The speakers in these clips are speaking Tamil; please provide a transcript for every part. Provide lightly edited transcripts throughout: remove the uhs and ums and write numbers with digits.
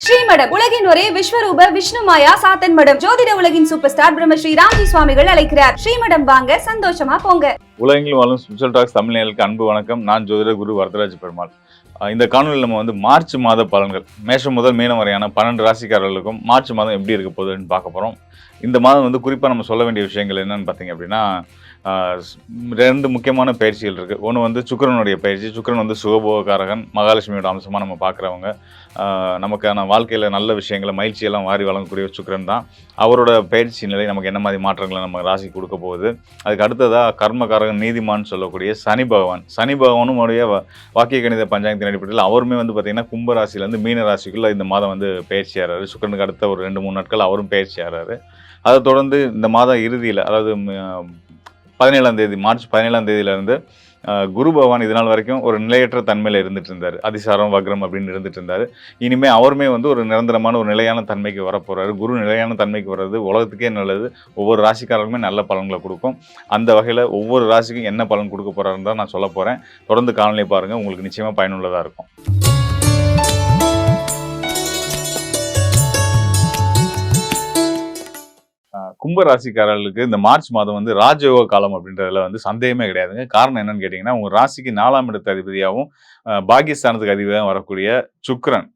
ஸ்ரீமடம் உலகின் ஒரே விஸ்வரூப விஷ்ணு மாயா சாத்தன் மடம். ஜோதிட உலகின் சூப்பர் ஸ்டார் பிரம்மஸ்ரீ ராம்ஜி சுவாமிகள் அழைக்கிறார். ஸ்ரீமடம் வாங்க, சந்தோஷமா போங்க. உலகெங்கிலும் வாழும் ஸ்பிரிச்சுவல் டாக்ஸ் தமிழ்நேயர்களுக்கு அன்பு வணக்கம். நான் ஜோதிட குரு வரதராஜ பெருமாள். இந்த காணொலியில் நம்ம மார்ச் மாத பலன்கள், மேஷம் முதல் மீனம் வரையான 12 ராசிக்காரர்களுக்கும் மார்ச் மாதம் எப்படி இருக்க போகுதுன்னு பார்க்க போகிறோம். இந்த மாதம் குறிப்பாக நம்ம சொல்ல வேண்டிய விஷயங்கள் என்னன்னு பார்த்தீங்க அப்படின்னா, 2 முக்கியமான பயிற்சிகள் இருக்குது. ஒன்று சுக்கிரனுடைய பயிற்சி. சுக்கிரன் சுகபோகக்காரகன், மகாலட்சுமியோட அம்சமாக நம்ம பார்க்குறவங்க. நமக்கான வாழ்க்கையில் நல்ல விஷயங்களை மகிழ்ச்சியெல்லாம் வாரி வழங்கக்கூடிய சுக்கிரன் தான். அவரோட பயிற்சி நிலை நமக்கு என்ன மாதிரி மாற்றங்களை நம்ம ராசி கொடுக்க போகுது. அதுக்கு அடுத்ததாக கர்மகாரகன் நீதிமான்னு சொல்லக்கூடிய சனி பகவான். சனி பகவானும் உடைய வாக்கிய கணித பஞ்சாங்கத்தின் அடிப்படையில் அவருமே பார்த்திங்கன்னா கும்ப ராசியிலேருந்து மீன ராசிக்குள்ளே இந்த மாதம் பயிற்சி ஆகிறாரு. சுக்கிரனுக்கு அடுத்த ஒரு 2-3 நாட்கள் அவரும் பயிற்சி ஆகிறாரு. அதை தொடர்ந்து இந்த மாதம் இறுதியில், அதாவது 17ஆம் தேதி, மார்ச் 17ஆம் தேதியிலேருந்து குரு பகவான் இது நாள் வரைக்கும் ஒரு நிலையற்ற தன்மையில் இருந்துட்டு இருந்தார். அதிசாரம் வக்ரம் அப்படின்னு இருந்துட்டு இருந்தார். இனிமேல் அவருமே ஒரு நிரந்தரமான ஒரு நிலையான தன்மைக்கு வரப்போகிறாரு. குரு நிலையான தன்மைக்கு வர்றது உலகத்துக்கே நல்லது. ஒவ்வொரு ராசிக்காரர்களுமே நல்ல பலன்களை கொடுக்கும். அந்த வகையில் ஒவ்வொரு ராசிக்கும் என்ன பலன் கொடுக்க போகிறாருன்னு தான் நான் சொல்ல போகிறேன். தொடர்ந்து காணொலியை பாருங்கள், உங்களுக்கு நிச்சயமாக பயனுள்ளதாக இருக்கும். கும்பராசிக்காரர்களுக்கு இந்த மார்ச் மாதம் ராஜயோக காலம் அப்படின்றதுல சந்தேகமே கிடையாதுங்க. காரணம் என்னன்னு கேட்டிங்கன்னா, உங்கள் ராசிக்கு 4ஆம் இடத்து அதிபதியாகவும் பாகிஸ்தானத்துக்கு அதிபதியாகவும் வரக்கூடிய சுக்கிரன்,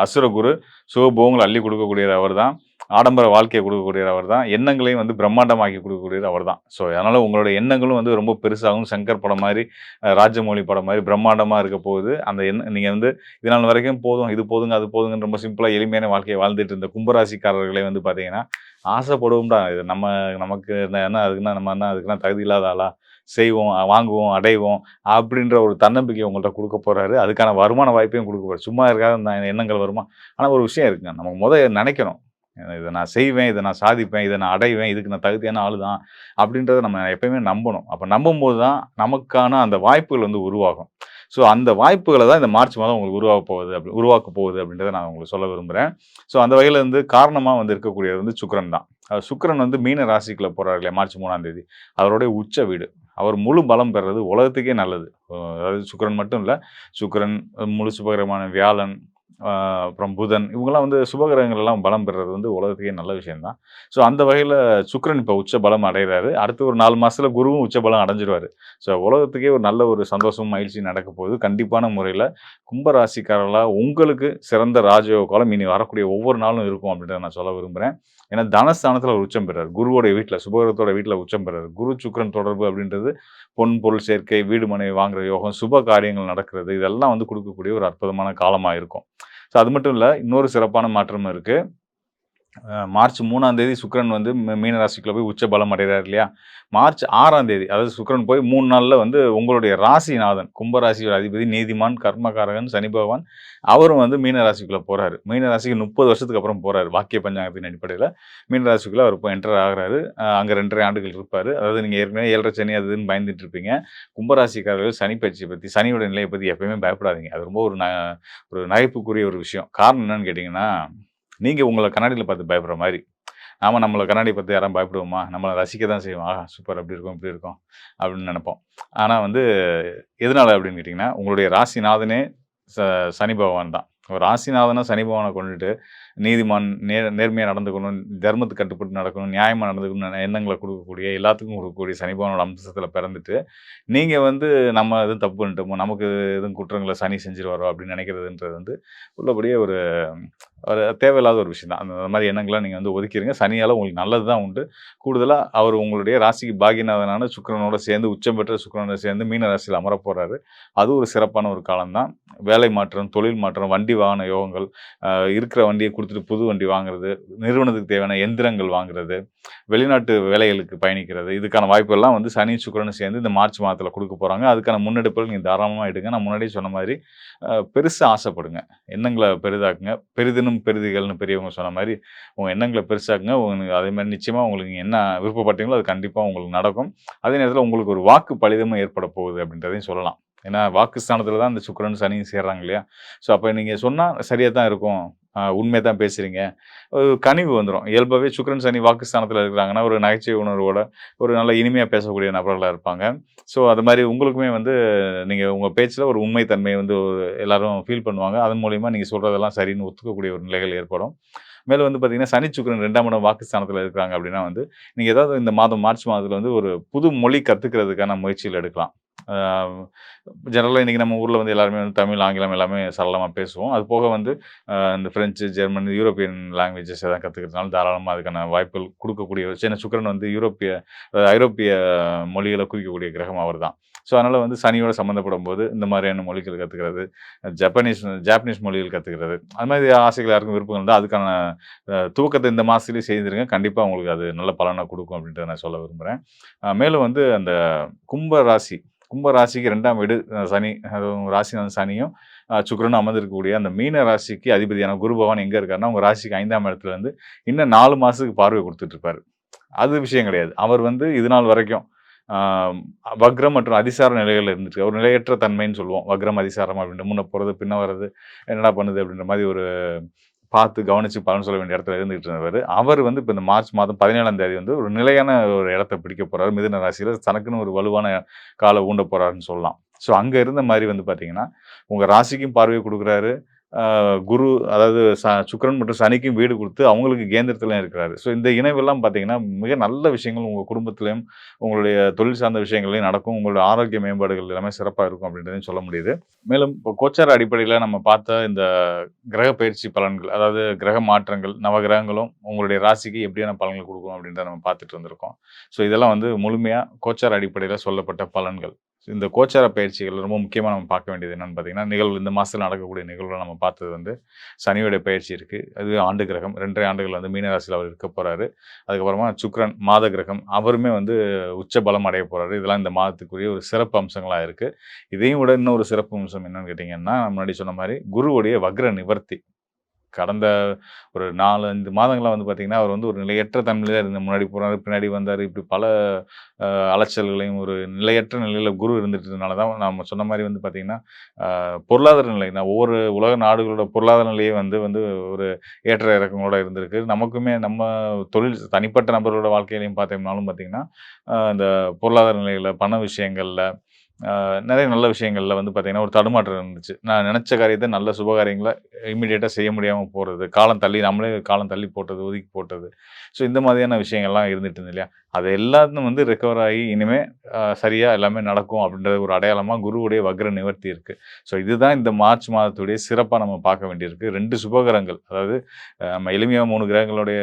அசுரகுரு, சுகபோகங்களை அள்ளி கொடுக்கக்கூடியது அவர் தான். ஆடம்பர வாழ்க்கையை கொடுக்கக்கூடியது அவர் தான். எண்ணங்களையும் பிரம்மாண்டமாக்கி கொடுக்கக்கூடியது அவர் தான். ஸோ அதனால் உங்களோட எண்ணங்களும் ரொம்ப பெருசாகவும், சங்கர் படம் மாதிரி, ராஜமௌழி படம் மாதிரி பிரம்மாண்டமாக இருக்க போகுது. அந்த நீங்கள் இது நாள் வரைக்கும் போதும், இது போதுங்க, அது போதுங்கன்னு ரொம்ப சிம்பிளாக எளிமையான வாழ்க்கையை வாழ்ந்துட்டு இருந்த கும்பராசிக்காரர்களை பார்த்தீங்கன்னா, ஆசைப்படுவோம்டா, இது நமக்கு என்ன அதுக்குன்னா நம்ம என்ன அதுக்குன்னா தகுதி இல்லாத ஆளா, செய்வோம், வாங்குவோம், அடைவோம் அப்படின்ற ஒரு தன்னம்பிக்கை உங்கள்கிட்ட கொடுக்க போகிறாரு. அதுக்கான வருமான வாய்ப்பையும் கொடுக்க போகிறார். சும்மா இருக்காத அந்த எண்ணங்கள் வருமா? ஆனால் ஒரு விஷயம் இருக்குங்க, நமக்கு முதல் நினைக்கணும், இதை நான் செய்வேன், இதை நான் சாதிப்பேன், இதை நான் அடைவேன், இதுக்கு நான் தகுதியான ஆள் தான் அப்படின்றத நம்ம எப்பயுமே நம்பணும். அப்போ நம்பும்போது தான் நமக்கான அந்த வாய்ப்புகள் உருவாகும். ஸோ அந்த வாய்ப்புகளை தான் இந்த மார்ச் மாதம் உங்களுக்கு உருவாக்க போகுது அப்படின்றத நான் உங்களுக்கு சொல்ல விரும்புகிறேன். ஸோ அந்த வகையில் காரணமாக இருக்கக்கூடியது சுக்கிரன் தான். சுக்கிரன் மீன ராசிக்குள்ளே போகிறார் இல்லையா, மார்ச் 3ஆம் தேதி. அவருடைய உச்ச வீடு. அவர் முழு பலம் பெறுறது உலகத்துக்கே நல்லது. அதாவது சுக்கிரன் மட்டும் இல்லை, சுக்கிரன், முழு சுபகிரகமான வியாழன், அப்புறம் புதன், இவங்கெல்லாம் சுபகிரகங்கள் எல்லாம் பலம் பெறுறது உலகத்துக்கே நல்ல விஷயம்தான். ஸோ அந்த வகையில் சுக்கிரன் இப்போ உச்ச பலம் அடைகிறாரு. அடுத்து ஒரு 4 மாதத்தில் குருவும் உச்ச பலம் அடைஞ்சிருவார். ஸோ உலகத்துக்கே ஒரு நல்ல ஒரு சந்தோஷம், மகிழ்ச்சி நடக்க போகுது. கண்டிப்பான முறையில் கும்பராசிக்காரர்களாக உங்களுக்கு சிறந்த ராஜயோக காலம் இனி வரக்கூடிய ஒவ்வொரு நாளும் இருக்கும் அப்படின்றத நான் சொல்ல விரும்புகிறேன். ஏன்னா தனஸ்தானத்தில் ஒரு உச்சம் பெறாரு. குருவோடைய வீட்டில், சுபகிரகத்தோட வீட்டில் உச்சம் பெறாரு. குரு சுக்கிரன் தொடர்பு அப்படின்றது பொன் பொருள் சேர்க்கை, வீடு மனை வாங்குற யோகம், சுப காரியங்கள் நடக்கிறது, இதெல்லாம் கொடுக்கக்கூடிய ஒரு அற்புதமான காலமாக இருக்கும். ஸோ அது மட்டும் இல்லை, இன்னொரு சிறப்பான மாற்றமும் இருக்குது. மார்ச் 3ஆம் தேதி சுக்கிரன் மீன ராசிக்குள்ள போய் உச்ச பலம் அடைகிறார் இல்லையா. மார்ச் 6ஆம் தேதி, அதாவது சுக்கிரன் போய் 3 நாளில் உங்களுடைய ராசிநாதன், கும்பராசியோட அதிபதி, நீதிமான், கர்மகாரகன் சனி பகவான், அவரும் மீன ராசிக்குள்ளே போகிறாரு. மீன ராசிக்கு 30 வருஷத்துக்கு அப்புறம் போகிறாரு. வாக்கிய பஞ்சாங்கத்தின் அடிப்படையில் மீன ராசிக்குள்ளே அவர் இப்போ என்டர் ஆகிறாரு. அங்கே 2.5 ஆண்டுகள் இருப்பார். அதாவது நீங்கள் ஏற்கனவே 7.5 சனி அதுன்னு பயந்துட்டு இருப்பீங்க. கும்பராசிக்காரர்கள் சனி பயிற்சியை பற்றி, சனியோட நிலையை பற்றி எப்பயுமே பயப்படாதீங்க. அது ரொம்ப ஒரு நகைப்புக்குரிய ஒரு விஷயம். காரணம் என்னன்னு கேட்டிங்கன்னா, நீங்கள் உங்களை கண்ணாடியில் பார்த்து பயப்படுற மாதிரி நம்மளை கண்ணாடி பார்த்து யாரும் பயப்படுவோமா? நம்மளை ரசிக்க தான் செய்வோம். சூப்பர், அப்படி இருக்கும், இப்படி இருக்கும் அப்படின்னு நினைப்போம். ஆனால் எதனால் அப்படின்னு கேட்டிங்கன்னா, உங்களுடைய ராசிநாதனே சனி பகவான் தான். ஒரு ராசிநாதனை சனி பகவானை கொண்டுட்டு நீதிமான், நேர்மையாக நடந்துக்கணும், தர்மத்துக்கு கட்டுப்பட்டு நடக்கணும், நியாயமாக நடந்துக்கணும் எண்ணங்களை கொடுக்கக்கூடிய, எல்லாத்துக்கும் கொடுக்கக்கூடிய சனி பகவானோட அம்சத்தில் பிறந்துட்டு நீங்கள் நம்ம எதுவும் தப்பு பண்ணிட்டோமோ, நமக்கு எதுவும் குற்றங்களை சனி செஞ்சிருவாரோ அப்படின்னு நினைக்கிறதுன்றது உள்ளபடியே ஒரு தேவையில்லாத ஒரு விஷயம் தான். அந்த மாதிரி எண்ணங்கள்லாம் நீங்கள் ஒதுக்கிடுங்க. சனியால் உங்களுக்கு நல்லது தான் உண்டு. கூடுதலாக அவர் உங்களுடைய ராசிக்கு பாகியநாதனான சுக்கிரனோட சேர்ந்து, உச்சம் பெற்ற சுக்கிரனோட சேர்ந்து மீன ராசியில் அமர போகிறாரு. அது ஒரு சிறப்பான ஒரு காலம்தான். வேலை மாற்றம், தொழில் மாற்றம், வண்டி வாகன யோகங்கள், இருக்கிற வண்டியை கொடுத்துட்டு புது வண்டி வாங்குறது, நிறுவனத்துக்கு தேவையான எந்திரங்கள் வாங்குறது, வெளிநாட்டு வேலைகளுக்கு பயணிக்கிறது, இதுக்கான வாய்ப்புகள்லாம் சனி சுக்கிரனும் சேர்ந்து இந்த மார்ச் மாதத்தில் கொடுக்க போகிறாங்க. அதுக்கான முன்னெடுப்புகள் நீங்கள் தாராளமாக எடுங்க. நான் முன்னாடியே சொன்ன மாதிரி பெருசாக ஆசைப்படுங்க, எண்ணங்களை பெரிதாக்குங்க. பெரிதினும் பெரிதிகள்னு பெரியவங்க சொன்ன மாதிரி உங்கள் எண்ணங்களை பெருசாக்குங்க. அதே மாதிரி நிச்சயமாக உங்களுக்கு நீங்கள் என்ன விருப்பப்பட்டீங்களோ அது கண்டிப்பாக உங்களுக்கு நடக்கும். அதே நேரத்தில் உங்களுக்கு ஒரு வாக்கு பலிதமும் ஏற்பட போகுது அப்படின்றதையும் சொல்லலாம். ஏன்னா வாக்குஸ்தானத்தில் தான் இந்த சுக்கிரன் சனியும் சேர்றாங்க இல்லையா. ஸோ அப்போ நீங்கள் சொன்னால் சரியாக தான் இருக்கும், உண்மையை தான் பேசுறீங்க. ஒரு கனிவு வந்துரும். இயல்பாவே சுக்கிரன், சனி வாக்குஸ்தானத்துல இருக்கிறாங்கன்னா, ஒரு நகைச்சுவை உணர்வோட, ஒரு நல்ல இனிமையா பேசக்கூடிய நபர்களா இருப்பாங்க. ஸோ, அது மாரி உங்களுக்குமே வந்து நீங்க உங்க பேச்சுல ஒரு உண்மை தன்மைய வந்து எல்லாரும் ஃபீல் பண்ணுவாங்க. அதன் மூலியமா நீங்க சொல்றதெல்லாம் சரின்னு ஒத்துக்கக்கூடிய ஒரு நிலைகள் ஏற்படும். மேலும் வந்து பார்த்தீங்கன்னா, சனி, சுக்கிரன் 2ஆம் இடம் வாக்குஸ்தானத்துல இருக்கிறாங்க அப்படின்னா வந்து, நீங்க ஏதாவது இந்த மாதம் மார்ச் மாதத்துல வந்து ஒரு புது மொழி கத்துக்கிறதுக்கான முயற்சிகள் எடுக்கலாம். ஆ ஜெனரலா இன்னைக்கு நம்ம ஊர்ல வந்து எல்லாருமே வந்து தமிழ், ஆங்கிலம் எல்லாமே சரளமா பேசுவோம். அது போக வந்து இந்த பிரெஞ்சு, ஜெர்மன், யூரோப்பியன் லாங்குவேஜஸ் எதாவது கத்துக்கிறதுனாலும் தாராளமா அதுக்கான வாய்ப்புகள் குடுக்கக்கூடிய ஏன்னா சுக்கிரன் வந்து ஐரோப்பிய மொழிகள குறிக்கக்கூடிய கிரகம் அவர்தான். ஸோ, அதனால வந்து சனியோட சம்மந்தப்படும்போது இந்த மாதிரியான மொழிகள் கத்துக்கிறது, ஜாப்பனீஸ் மொழிகள் கத்துக்கிறது, அது மாதிரி ஆசைகள் யாருக்கும் விருப்பங்கள் இருந்தா அதுக்கான துவக்கத்த இந்த மாசத்திலேயே செய்திருங்க. கண்டிப்பா உங்களுக்கு அது நல்ல பலன குடுக்கும் அப்படின்றத நான் சொல்ல விரும்புறேன். மேலும் வந்து அந்த கும்ப ராசி கும்ப ராசிக்கு 2ஆம் வீடு சனி, அதுவும் ராசிநாதன் சனியும், சுக்கிரனும் அமர்ந்திருக்கக்கூடிய அந்த மீன ராசிக்கு அதிபதியான குரு பகவான் எங்க இருக்காருன்னா, உங்க ராசிக்கு 5ஆம் இடத்துல இருந்து இன்னும் 4 மாசத்துக்கு பார்வை குடுத்துட்டு இருப்பாரு. அது விஷயம் கிடையாது. அவர் வந்து இது நாள் வரைக்கும் ஆ வக்ரம் மற்றும் அதிசார நிலைகள்ல இருந்துட்டு ஒரு நிலையற்ற தன்மைன்னு சொல்லுவோம். வக்ரம், அதிசாரம் அப்படின்ட்டு முன்ன போறது, பின்ன வர்றது, என்னடா பண்ணுது அப்படின்ற மாரி ஒரு பார்த்து கவனிச்சு பலன் சொல்ல வேண்டிய இடத்துல இருந்துகிட்டு இருந்தவரு. அவர் வந்து இப்ப இந்த மார்ச் மாதம் 17ஆம் தேதி வந்து ஒரு நிலையான ஒரு இடத்த பிடிக்க போறாரு. மிதுன ராசியில தனக்குன்னு ஒரு வலுவான கால ஊண்ட போறாருன்னு சொல்லலாம். ஸோ, அங்க இருந்த மாரி வந்து பார்த்தீங்கன்னா, உங்க ராசிக்கும் பார்வை குடுக்குறாரு. குரு அதாவது சுக்கிரன் மற்றும் சனிக்கும் வீடு குடுத்து அவங்களுக்கு கேந்திரத்தில இருக்கிறாரு. ஸோ, இந்த இணைவெல்லாம் பார்த்தீங்கன்னா, மிக நல்ல விஷயங்கள் உங்க குடும்பத்திலயும், உங்களுடைய தொழில் சார்ந்த விஷயங்கள்லயும் நடக்கும். உங்களுடைய ஆரோக்கிய மேம்பாடுகள் எல்லாமே சிறப்பா இருக்கும் அப்படின்றதையும் சொல்ல முடியுது. மேலும் இப்போ கோச்சார அடிப்படையில நம்ம பார்த்த இந்த கிரக பயிற்சி பலன்கள், அதாவது கிரக மாற்றங்கள், நவகிரகங்களும் உங்களுடைய ராசிக்கு எப்படியான பலன்கள் குடுக்கும் அப்படின்றத நம்ம பார்த்துட்டு வந்திருக்கோம். ஸோ, இதெல்லாம் வந்து முழுமையா கோச்சார அடிப்படையில சொல்லப்பட்ட பலன்கள். இந்த கோச்சார பயிற்சிகள் ரொம்ப முக்கியமா நம்ம பார்க்க வேண்டியது என்னன்னு பார்த்தீங்கன்னா, நிகழ்வு இந்த மாசத்துல நடக்கக்கூடிய நிகழ்வுல நம்ம பார்த்தது வந்து சனியோட பயிற்சி இருக்கு. அது ஆண்டு கிரகம் 2 1/2 ஆண்டுகள் வந்து மீன ராசியில அவர் இருக்க போறாரு. அதுக்கப்புறமா சுக்கிரன் மாத கிரகம் அவருமே வந்து உச்ச பலம் அடைய போறாரு. இதெல்லாம் இந்த மாதத்துக்குரிய ஒரு சிறப்பு அம்சங்களா இருக்கு. இதையும் விட இன்னும் ஒரு சிறப்பு அம்சம் என்னன்னு கேட்டீங்கன்னா, முன்னாடி சொன்ன மாரி குருவுடைய வக்ர நிவர்த்தி. கடந்த ஒரு 4, 5 மாதங்களா வந்து பார்த்தீங்கன்னா, அவர் வந்து ஒரு நிலையற்ற தன்மையில இருந்த முன்னாடி போனாரு, பின்னாடி வந்தாரு. இப்படி பல அலைச்சல்களையும் ஒரு நிலையற்ற நிலையில குரு இருந்துட்டதுனால தான் நாம சொன்ன மாரி வந்து பார்த்தீங்கன்னா, பொருளாதார நிலை ஒவ்வொரு உலக நாடுகளோட பொருளாதார நிலையே வந்து வந்து ஒரு ஏற்ற இறக்கங்களோட இருந்திருக்கு. நமக்குமே நம்ம தொழில் தனிப்பட்ட நபரோட வாழ்க்கையிலயும் பார்த்தோம்னாலும் பார்த்தீங்கன்னா, இந்த பொருளாதார நிலையில, பண விஷயங்கள்ல நெறைய நல்ல விஷயங்கள்ல வந்து பார்த்தீங்கன்னா, ஒரு தடுமாற்றம் இருந்துச்சு. நான் நெனச்ச காரியத்த நல்ல சுபகாரியங்கள இம்மீடியட்டா செய்ய முடியாம போறது. காலம் தள்ளி நம்மளே காலம் தள்ளி போட்டது, ஒதுக்கி போட்டது. ஸோ, இந்த மாதிரியான விஷயங்கள்லாம் இருந்துட்டு இருந்தது இல்லையா? அது எல்லாத்தும் வந்து ரெக்கவர் ஆகி இனிமே சரியா எல்லாமே நடக்கும் அப்படின்றது ஒரு அடையாளமா குருவுடைய வக்ர நிவர்த்தி இருக்கு. ஸோ, இதுதான் இந்த மார்ச் மாதத்துடைய சிறப்பா நம்ம பார்க்க வேண்டியிருக்கு. 2 சுபகிரகங்கள் அதாவது நம்ம எளிமையா 3 கிரகங்களுடைய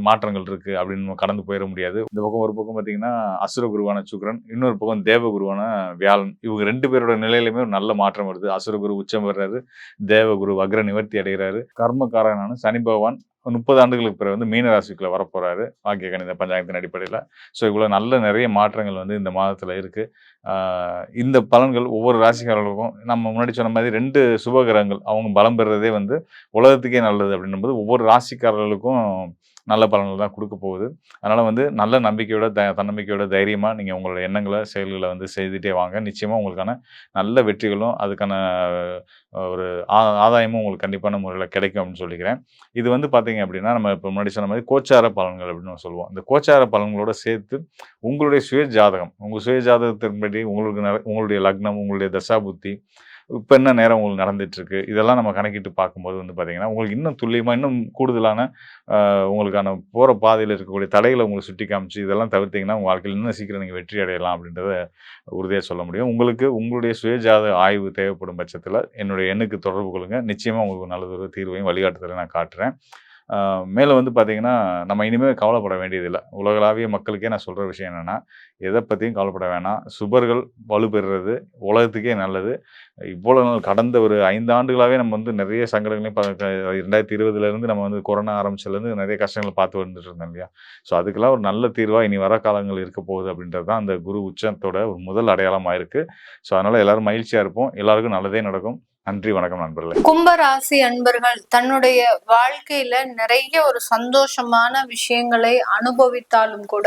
மாற்றங்கள் இருக்கு அப்படின்னு நம்ம கடந்து போயிற முடியாது. இந்த பக்கம் ஒரு பக்கம் பார்த்தீங்கன்னா, அசுர குருவான சுக்கிரன், இன்னொரு பக்கம் தேவ குருவான வியாழன். இவங்க 2 பேரோட நிலையிலுமே ஒரு நல்ல மாற்றம் வருது. அசுர குரு உச்சம் பெறுறாரு. தேவகுரு வக்ர நிவர்த்தி அடைகிறாரு. கர்மகாரகனான சனி பகவான் 30 ஆண்டுகளுக்கு பிறகு வந்து மீன ராசிக்குள்ள வரப்போறாரு. வாக்கிய கணித பஞ்சாங்கத்தின் அடிப்படையில. ஸோ, இவ்வளோ நல்ல நிறைய மாற்றங்கள் வந்து இந்த மாதத்துல இருக்கு. இந்த பலன்கள் ஒவ்வொரு ராசிக்காரர்களுக்கும் நம்ம முன்னாடி சொன்ன மாதிரி 2 சுபகிரகங்கள் அவங்க பலம் பெறுறதே வந்து உலகத்துக்கே நல்லது அப்படின்னும்போது ஒவ்வொரு ராசிக்காரர்களுக்கும் நல்ல பலன்கள் தான் குடுக்க போகுது. அதனால வந்து நல்ல நம்பிக்கையோட, தன்னம்பிக்கையோட தைரியமா நீங்க உங்களோட எண்ணங்கள, செயல்கள வந்து செய்துட்டே வாங்க. நிச்சயமா உங்களுக்கான நல்ல வெற்றிகளும், அதுக்கான ஒரு ஆதாயமும் உங்களுக்கு கண்டிப்பான முறையில கிடைக்கும் அப்படின்னு சொல்லிக்கிறேன். இது வந்து பார்த்தீங்க அப்படின்னா, நம்ம இப்ப முன்னாடி சொன்ன மாரி கோச்சார பலன்கள் அப்படின்னு சொல்லுவோம். இந்த கோச்சார பலன்களோட சேர்த்து உங்களுடைய சுய ஜாதகம், உங்க சுய ஜாதகத்தின்படி உங்களுடைய லக்னம், உங்களுடைய தசாபுத்தி, இப்ப என்ன நேரம் உங்களுக்கு நடந்துட்டு இருக்கு, இதெல்லாம் நம்ம கணக்கிட்டு பார்க்கும்போது வந்து பார்த்தீங்கன்னா, உங்களுக்கு இன்னும் துல்லியமா, இன்னும் கூடுதலான உங்களுக்கான போற பாதையில இருக்கக்கூடிய தடைகள உங்களுக்கு சுட்டி காமிச்சு, இதெல்லாம் தவிர்த்தீங்கன்னா, உங்க வாழ்க்கையில இன்னும் சீக்கிரம் நீங்க வெற்றி அடையலாம் அப்படின்றத உறுதியா சொல்ல முடியும். உங்களுக்கு உங்களுடைய சுயஜாத ஆய்வு தேவைப்படும் பட்சத்தில என்னுடைய எண்ணுக்கு தொடர்பு கொள்ளுங்க. நிச்சயமா உங்களுக்கு நல்லதொரு தீர்வையும், வழிகாட்டுதலையும் நான் காட்டுறேன். மேலும் வந்து பார்த்தீங்கன்னா, நம்ம இனிமே கவலைப்பட வேண்டியதில்ல. உலகளாவிய மக்களுக்கே நான் சொல்ற விஷயம் என்னன்னா, எத பத்தியும் கவலைப்பட வேணாம். சுபர்கள் வலுப்பெறுறது உலகத்துக்கே நல்லது. இவ்வளோ நாள் கடந்த ஒரு 5 ஆண்டுகளாவே நம்ம வந்து நிறைய சங்கடங்களையும் 2020லேருந்து நம்ம வந்து கொரோனா ஆரம்பிச்சதுலேருந்து நிறைய கஷ்டங்கள பார்த்து வந்துட்டு இருந்தோம் இல்லையா? ஸோ, அதுக்கெல்லாம் ஒரு நல்ல தீர்வா இனி வர காலங்கள் இருக்க போகுது அப்படின்றது தான் அந்த குரு உச்சத்தோட ஒரு முதல் அடையாளமா இருக்கு. ஸோ, அதனால எல்லாரும் மகிழ்ச்சியா இருப்போம். எல்லாருக்கும் நல்லதே நடக்கும். நன்றி, வணக்கம் நண்பர்களே. கும்பராசி அன்பர்கள் தன்னுடைய வாழ்க்கையில நிறைய ஒரு சந்தோஷமான விஷயங்களை அனுபவித்தாலும் கூட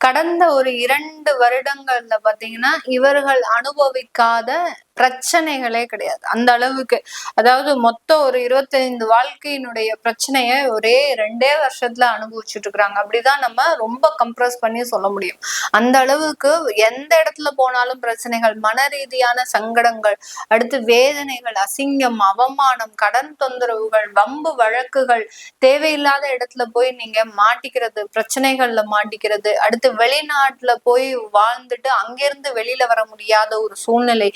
கடந்த ஒரு 2 வருடங்கள்ல பாத்தீங்கன்னா இவர்கள் அனுபவிக்காத பிரச்சனைகளே கிடையாது. அந்த அளவுக்கு, அதாவது மொத்தம் ஒரு 25 வாழ்க்கையினுடைய பிரச்சனைய ஒரே 2 வருஷத்துல அனுபவிச்சுட்டு இருக்கிறாங்க. அப்படிதான் நம்ம ரொம்ப கம்ப்ரஸ் பண்ணி சொல்ல முடியும். அந்த அளவுக்கு எந்த இடத்துல போனாலும் பிரச்சனைகள், மன ரீதியான சங்கடங்கள், அடுத்து வேதனைகள், அசிங்கம், அவமானம், கடன் தொந்தரவுகள், வம்பு வழக்குகள், தேவையில்லாத இடத்துல போய் நீங்க மாட்டிக்கிறது, பிரச்சனைகள்ல மாட்டிக்கிறது, அடுத்து வெளிநாட்டுல போய் வாழ்ந்துட்டு அங்கிருந்து வெளியில வர முடியாத ஒரு சூழ்நிலை,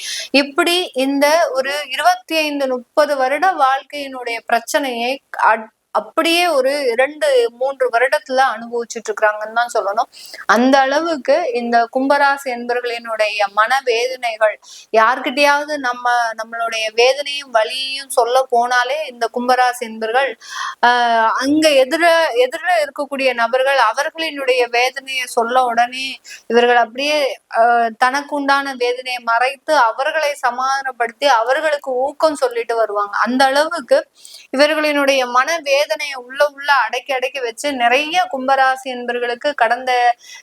இப்படி இந்த ஒரு 25-30 வருட வாழ்க்கையினுடைய பிரச்சனையை அப்படியே ஒரு 2-3 வருடத்துல அனுபவிச்சுட்டு இருக்கிறாங்கன்னு தான் சொல்லணும். அந்த அளவுக்கு இந்த கும்பராசி என்பர்களினுடைய மனவேதனைகள், யார்கிட்டயாவது நம்மளுடைய வேதனையும் வலியையும் சொல்ல போனாலே இந்த கும்பராசி என்பர்கள் அங்க எதிர இருக்கக்கூடிய நபர்கள் அவர்களினுடைய வேதனையை சொல்ல உடனே இவர்கள் அப்படியே தனக்கு உண்டான வேதனையை மறைத்து அவர்களை சமாதானப்படுத்தி அவர்களுக்கு ஊக்கம் சொல்லிட்டு வருவாங்க. அந்த அளவுக்கு இவர்களினுடைய மன வேதனையை உள்ள அடக்கி வச்சு நிறைய கும்பராசி என்பர்களுக்கு கடந்த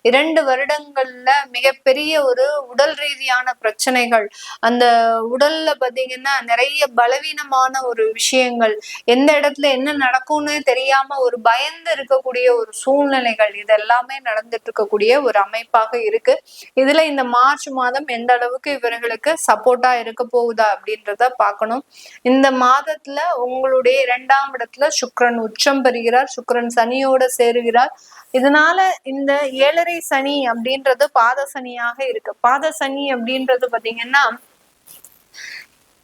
2 வருடங்கள்ல மிகப்பெரிய ஒரு உடல் ரீதியான பிரச்சனைகள், அந்த உடல்ல பாத்தீங்கன்னா நிறைய பலவீனமான ஒரு விஷயங்கள், எந்த இடத்துல என்ன நடக்கும்னு தெரியாம ஒரு பயந்து இருக்கக்கூடிய ஒரு சூழ்நிலைகள், இதெல்லாமே நடந்துட்டு இருக்கக்கூடிய ஒரு அமைப்பாக இருக்கு. இதுல இந்த மார்ச் மாதம் எந்த அளவுக்கு இவர்களுக்கு சப்போர்ட்டா இருக்க போகுதா அப்படின்றத பார்க்கணும். இந்த மாதத்துல உங்களுடைய 2ஆம் இடத்துல சுக்கிரன் உச்சம் பெறுகிறார். சுக்கிரன் சனியோட சேருகிறார். இதனால இந்த 7.5 சனி அப்படின்றது பாத சனியாக இருக்கு. பாத சனி அப்படின்றது பாத்தீங்கன்னா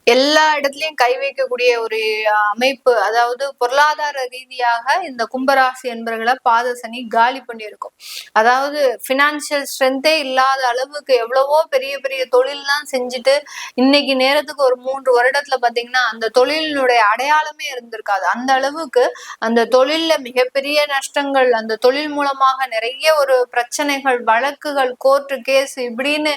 எல்லா இடத்துலயும் கை வைக்கக்கூடிய ஒரு அமைப்பு. அதாவது பொருளாதார ரீதியாக இந்த கும்பராசி என்பர்களை பாத சனி காலி பண்ணியிருக்கும். அதாவது பினான்சியல் ஸ்ட்ரென்த்தே இல்லாத அளவுக்கு எவ்வளவோ பெரிய பெரிய தொழில்லாம் செஞ்சுட்டு இன்னைக்கு நேரத்துக்கு ஒரு 3 வருடத்துல பாத்தீங்கன்னா அந்த தொழிலினுடைய அடையாளமே இருந்திருக்காது. அந்த அளவுக்கு அந்த தொழில்ல மிகப்பெரிய நஷ்டங்கள், அந்த தொழில் மூலமாக நிறைய ஒரு பிரச்சனைகள், வழக்குகள், கோர்ட்டு கேஸ் இப்படின்னு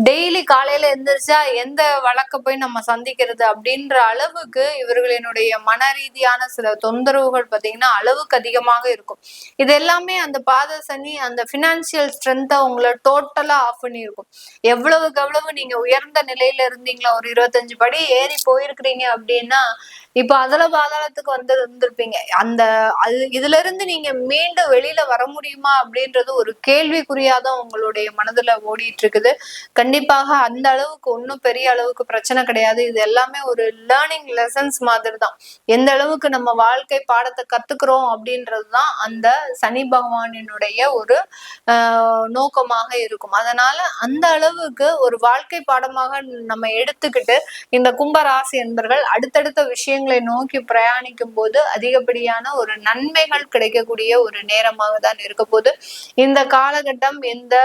டெய்லி காலையில எந்திரிச்சா எந்த வழக்க போய் நம்ம சந்திக்கிறது அப்படின்ற அளவுக்கு இவர்களினுடைய மன ரீதியான சில தொந்தரவுகள் பாத்தீங்கன்னா அளவுக்கு அதிகமாக இருக்கும். இது எல்லாமே அந்த பாத சனி அந்த பினான்சியல் ஸ்ட்ரென்த்தை உங்களை டோட்டலா ஆஃப் பண்ணியிருக்கும். எவ்வளவு நீங்க உயர்ந்த நிலையில இருந்தீங்களா, ஒரு 25 படி ஏறி போயிருக்கிறீங்க அப்படின்னா இப்ப அதல பாதாளத்துக்கு இருந்திருப்பீங்க. இதுல இருந்து நீங்க மீண்டும் வெளியில வர முடியுமா அப்படின்றது ஒரு கேள்விக்குறியாதான் உங்களுடைய மனதுல ஓடிட்டு இருக்குது. கண்டிப்பாக அந்த அளவுக்கு ஒன்றும் பெரிய அளவுக்கு பிரச்சனை கிடையாது. இது எல்லாமே ஒரு லேர்னிங் லெசன்ஸ் மாதிரி தான். எந்த அளவுக்கு நம்ம வாழ்க்கை பாடத்தை கத்துக்கிறோம் அப்படின்றதுதான் அந்த சனி பகவானினுடைய ஒரு நோக்கமாக இருக்கும். அதனால அந்த அளவுக்கு ஒரு வாழ்க்கை பாடமாக நம்ம எடுத்துக்கிட்டு இந்த கும்பராசி என்பர்கள் அடுத்தடுத்த விஷயங்களை நோக்கி பிரயாணிக்கும் போது அதிகப்படியான ஒரு நன்மைகள் கிடைக்கக்கூடிய ஒரு நேரமாக தான் இருக்க போது. இந்த காலகட்டம் இந்த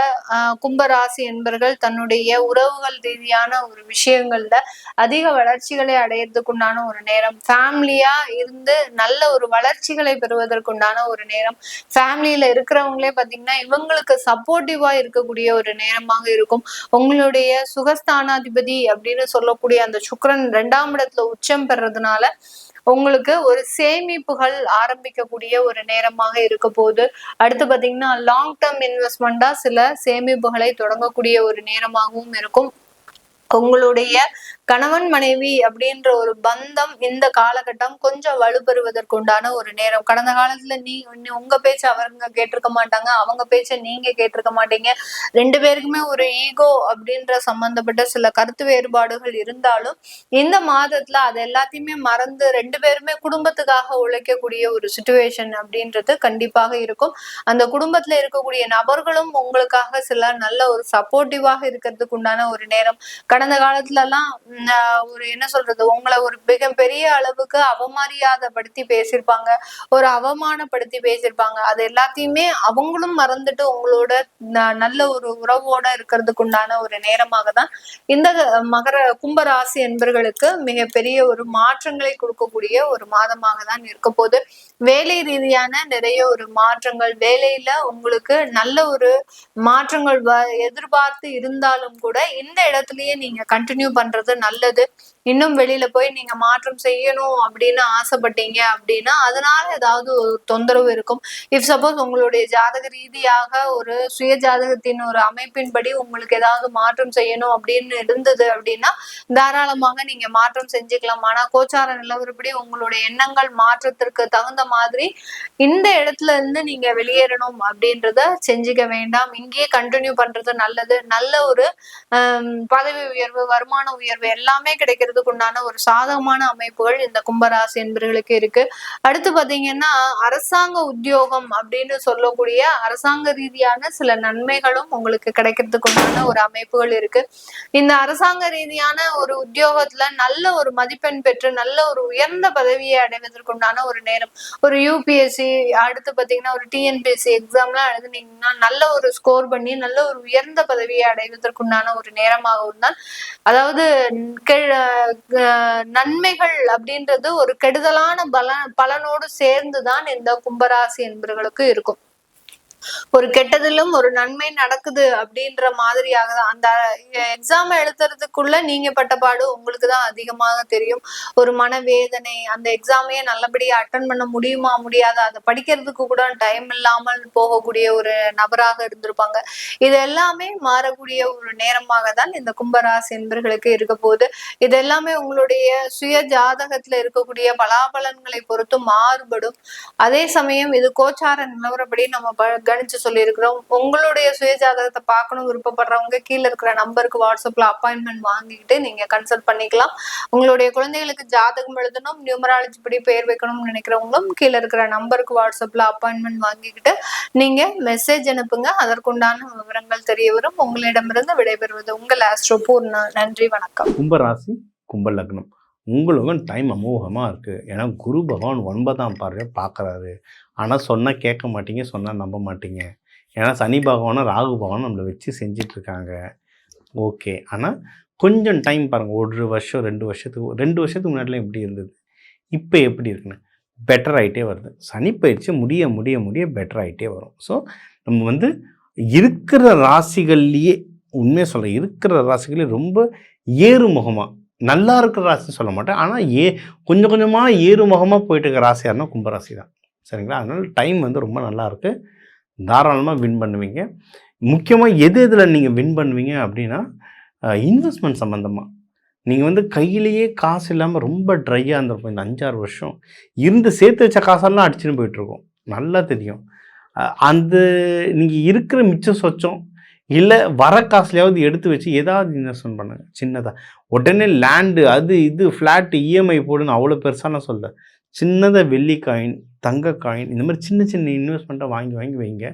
கும்பராசி என்பர்கள் தன்னுடைய உறவுகள் ரீதியான ஒரு விஷயங்கள்ல அதிக வளர்ச்சிகளை அடையறதுக்குண்டான ஒரு நேரம், ஃபேமிலியா இருந்து நல்ல ஒரு வளர்ச்சிகளை பெறுவதற்குண்டான ஒரு நேரம், ஃபேமிலியில இருக்கிறவங்களே பாத்தீங்கன்னா இவங்களுக்கு சப்போர்ட்டிவா இருக்கக்கூடிய ஒரு நேரமாக இருக்கும். உங்களுடைய சுகஸ்தானாதிபதி அப்படின்னு சொல்லக்கூடிய அந்த சுக்கிரன் 2ஆம் இடத்துல உச்சம் பெறதுனால உங்களுக்கு ஒரு சேமிப்புகள் ஆரம்பிக்கக்கூடிய ஒரு நேரமாக இருக்க போது. அடுத்து பாத்தீங்கன்னா லாங் டேர்ம் இன்வெஸ்ட்மெண்டா சில சேமிப்புகளை தொடங்கக்கூடிய ஒரு நேரமாகவும் இருக்கும். உங்களுடைய கணவன் மனைவி அப்படின்ற ஒரு பந்தம் இந்த காலகட்டம் கொஞ்சம் வலுப்பெறுவதற்கு உண்டான ஒரு நேரம். கடந்த காலத்துல உங்க பேச்ச அவங்க கேட்டிருக்க மாட்டாங்க, அவங்க பேச்ச நீங்க கேட்டிருக்க மாட்டீங்க. 2 பேருக்குமே ஒரு ஈகோ அப்படின்ற சம்பந்தப்பட்ட சில கருத்து வேறுபாடுகள் இருந்தாலும் இந்த மாதத்துல அது எல்லாத்தையுமே மறந்து 2 பேருமே குடும்பத்துக்காக உழைக்கக்கூடிய ஒரு சுச்சுவேஷன் அப்படின்றது கண்டிப்பாக இருக்கும். அந்த குடும்பத்துல இருக்கக்கூடிய நபர்களும் உங்களுக்காக சில நல்ல ஒரு சப்போர்ட்டிவாக இருக்கிறதுக்கு உண்டான ஒரு நேரம். கடந்த காலத்துல எல்லாம் ஒரு என்ன சொல்றது, உங்களை ஒரு மிகப்பெரிய அளவுக்கு அவமரியாதைப்படுத்தி பேசியிருப்பாங்க, ஒரு அவமானப்படுத்தி பேசியிருப்பாங்க. அது எல்லாத்தையுமே அவங்களும் மறந்துட்டு உங்களோட நல்ல ஒரு உறவோட இருக்கிறதுக்கு உண்டான ஒரு நேரமாக தான் இந்த கும்பராசி என்பர்களுக்கு மிகப்பெரிய ஒரு மாற்றங்களை கொடுக்கக்கூடிய ஒரு மாதமாக தான் இருக்க போது. வேலை ரீதியான நிறைய ஒரு மாற்றங்கள், வேலையில உங்களுக்கு நல்ல ஒரு மாற்றங்கள் எதிர்பார்த்து இருந்தாலும் கூட இந்த இடத்துலயே நீங்க கண்டினியூ பண்றது நல்லது. இன்னும் வெளியில போய் நீங்க மாற்றம் செய்யணும் அப்படின்னு ஆசைப்பட்டீங்க அப்படின்னா அதனால ஏதாவது ஒரு தொந்தரவு இருக்கும். இஃப் சப்போஸ் உங்களுடைய ஜாதக ரீதியாக ஒரு சுய ஜாதகத்தின் ஒரு அமைப்பின்படி உங்களுக்கு ஏதாவது மாற்றம் செய்யணும் அப்படின்னு இருந்தது அப்படின்னா தாராளமாக நீங்க மாற்றம் செஞ்சுக்கலாம். ஆனா கோச்சார நிலவரப்படி உங்களுடைய எண்ணங்கள் மாற்றத்திற்கு தகுந்த மாதிரி இந்த இடத்துல இருந்து நீங்க வெளியேறணும் அப்படின்றத செஞ்சுக்க வேண்டாம். இங்கேயே கண்டினியூ பண்றது நல்லது. நல்ல ஒரு பதவி உயர்வு, வருமான உயர்வு எல்லாமே கிடைக்கிறதுக்கு உண்டான ஒரு சாதகமான அமைப்புகள் இந்த கும்பராசி என்பவர்களுக்கு இருக்கு. அடுத்து பாத்தீங்கன்னா அரசாங்க உத்தியோகம் அப்படின்னு சொல்லக்கூடிய அரசாங்க ரீதியான சில நன்மைகளும் உங்களுக்கு கிடைக்கிறதுக்கு உண்டான ஒரு அமைப்புகள் இருக்கு. இந்த அரசாங்க ரீதியான ஒரு உத்தியோகத்துல நல்ல ஒரு மதிப்பெண் பெற்று நல்ல ஒரு உயர்ந்த பதவியை அடைவதற்குண்டான ஒரு நேரம். ஒரு யூபிஎஸ்சி, அடுத்து பாத்தீங்கன்னா ஒரு டிஎன்பிஎஸ்சி எக்ஸாம்லாம் எழுதுனீங்கன்னா நல்ல ஒரு ஸ்கோர் பண்ணி நல்ல ஒரு உயர்ந்த பதவியை அடைவதற்குண்டான ஒரு நேரமாகவும் தான். அதாவது நன்மைகள் அப்படின்றது ஒரு கெடுதலான பலனோடு சேர்ந்துதான் இந்த கும்பராசி என்பவர்களுக்கு இருக்கும். ஒரு கெட்டதிலும் ஒரு நன்மை நடக்குது அப்படின்ற மாதிரியாக தான். அந்த எக்ஸாம் எழுதுறதுக்குள்ள நீங்க பட்டப்பாடு உங்களுக்கு தான் அதிகமாக தெரியும். ஒரு மனவேதனை, அந்த எக்ஸாமையே நல்லபடியா அட்டன் பண்ண முடியுமா முடியாதா, அதை படிக்கிறதுக்கு கூட டைம் இல்லாமல் போகக்கூடிய ஒரு நபராக இருந்திருப்பாங்க. இது எல்லாமே மாறக்கூடிய ஒரு நேரமாக தான் இந்த கும்பராசி என்பர்களுக்கு இருக்க போகுது. இது எல்லாமே உங்களுடைய சுய ஜாதகத்துல இருக்கக்கூடிய பலாபலன்களை பொறுத்து மாறுபடும். அதே சமயம் இது கோச்சார நிலவரப்படி நம்ம கணிச்சு சொல்லி இருக்கிறோம். உங்களுடைய சுய ஜாதகத்தை பார்க்கணும் விருப்பப்படுறவங்க கீழே இருக்கிற நம்பருக்கு வாட்ஸ்அப்ல அப்பாயின்மெண்ட் வாங்கிக்கிட்டு நீங்க கன்சல்ட் பண்ணிக்கலாம். உங்களுடைய குழந்தைகளுக்கு ஜாதகம் எழுதணும், நியூமராலஜி படி பெயர் வைக்கணும்னு நினைக்கிறவங்களும் கீழே இருக்கிற நம்பருக்கு வாட்ஸ்அப்ல அப்பாயின்மெண்ட் வாங்கிக்கிட்டு நீங்க மெசேஜ் அனுப்புங்க. அதற்குண்டான விவரங்கள் தெரிய வரும். உங்களிடமிருந்து விடைபெறுவது உங்கள் ஆஸ்ட்ரோ பூர்ணா. நன்றி, வணக்கம். கும்பராசி, கும்ப லக்னம். உங்களுக்கு டைம் அமோகமாக இருக்குது. ஏன்னா குரு பகவான் 9ஆம் பார்வையை பார்க்குறாரு. ஆனால் சொன்னால் கேட்க மாட்டீங்க, சொன்னால் நம்ப மாட்டீங்க. ஏன்னா சனி பகவானும் ராகு பகவானும் நம்மளை வச்சு செஞ்சிட்ருக்காங்க. ஓகே, ஆனால் கொஞ்சம் டைம் பாருங்கள். 1 வருஷம் 2 வருஷத்துக்கு முன்னாடிலாம் எப்படி இருந்தது, இப்போ எப்படி இருக்குன்னு பெட்டர் ஆகிட்டே வருது. சனி பயிற்சி முடிய முடிய முடிய பெட்டர் ஆகிட்டே வரும். ஸோ நம்ம இருக்கிற ராசிகள்லேயே உண்மையாக சொல்கிறேன், இருக்கிற ராசிகளே ரொம்ப ஏறுமுகமாக நல்லா இருக்கிற ராசின்னு சொல்ல மாட்டேன், ஆனால் கொஞ்சம் கொஞ்சமாக ஏறுமுகமாக போயிட்டு இருக்கிற ராசியாருன்னா கும்பராசி தான். சரிங்களா? அதனால் டைம் ரொம்ப நல்லாயிருக்கு. தாராளமாக வின் பண்ணுவீங்க. முக்கியமாக எதில் நீங்கள் வின் பண்ணுவீங்க அப்படின்னா இன்வெஸ்ட்மெண்ட் சம்மந்தமாக. நீங்கள் கையிலேயே காசு இல்லாமல் ரொம்ப ட்ரையாக இருந்திருப்போம். இந்த 5-6 வருஷம் இருந்து சேர்த்து வச்ச காசெல்லாம் அடிச்சுன்னு போயிட்டுருக்கோம். நல்லா தெரியும். அந்த நீங்கள் இருக்கிற மிச்சம் சொச்சம் இல்லை வர காசுலையாவது எடுத்து வச்சு ஏதாவது இன்வெஸ்ட்மெண்ட் பண்ணுங்க. சின்னதாக உடனே லேண்டு அது இது ஃப்ளாட்டு இஎம்ஐ போடுன்னு அவ்வளோ பெருசாக நான் சொல்ல. சின்னதாக வெள்ளி காயின், தங்க காயின், இந்த மாதிரி சின்ன சின்ன இன்வெஸ்ட்மெண்ட்டை வாங்கி வைங்க.